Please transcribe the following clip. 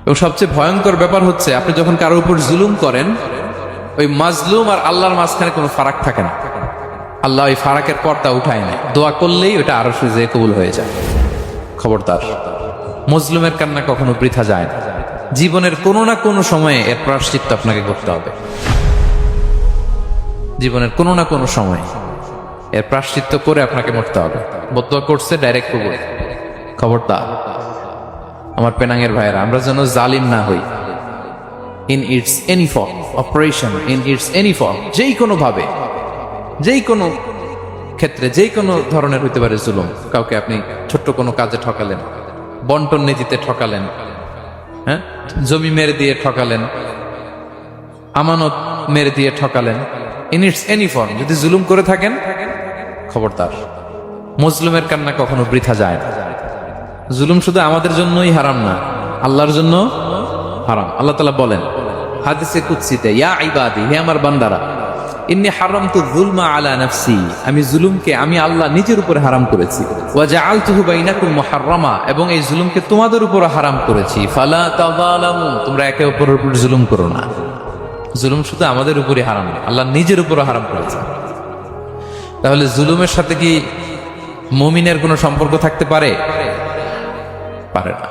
এবং সবচেয়ে ভয়ঙ্কর ব্যাপার হচ্ছে আপনি যখন কারোর উপর জুলুম করেন, ওই মাজলুম আর আল্লাহর মাঝখানে কোনো ফারাক থাকে না। আল্লাহ ওই ফারাকের পর্দা উঠায় না, দোয়া করলেই ওটা আরো সুজে কবুল হয়ে যায়। খবরদার, মজলুমের কান্না কখনো বৃথা যায় না। জীবনের কোনো না কোনো সময়ে এর প্রায়শ্চিত্ত আপনাকে করতে হবে। জীবনের কোনো না কোনো সময় এর প্রায়শ্চিত্ত করে আপনাকে মরতে হবে। বদদোয়া করছে ডাইরেক্ট কবুল। খবরদার আমার পেনাঙ্গের ভাইয়েরা, আমরা যেন জালিম না হই। In it's any form, operation in it's any form, যেই কোনো ভাবে, যেই কোনো ক্ষেত্রে, যেই কোনো ধরনের হইতে পারে জুলুম। কাউকে আপনি ছোট্ট কোনো কাজে ঠকালেন, বন্টন নীতিতে ঠকালেন, হ্যাঁ, জমি মেরে দিয়ে ঠকালেন, আমানত মেরে দিয়ে ঠকালেন, ইন ইটস এনি ফর্ম যদি জুলুম করে থাকেন, খবরদার, মজলুমের কান্না কখনো বৃথা যায় না। জুলুম শুধু আমাদের জন্যই হারাম না, আল্লাহর জন্য হারাম। আল্লাহ তাআলা বলেন হাদিসে কুদসিতে, ইয়া ইবাদি, হে আমার বান্দারা, ইন্নী হারামতু যুলমা আলা নাফসি, আমি জুলুমকে আমি আল্লাহ নিজের উপরে হারাম করেছি। ওয়া জাআলতুহু বাইনাকুম মুহাররামা, এবং এই জুলুমকে তোমাদের উপরে হারাম করেছি। ফালা তাযালামু, তোমরা একে অপরের উপর জুলুম করো না। জুলুম শুধু আমাদের উপরে হারাম না, আল্লাহ নিজের উপরে হারাম করেছে। তাহলে জুলুমের সাথে কি মুমিনের কোনো সম্পর্ক থাকতে পারে? পারে না।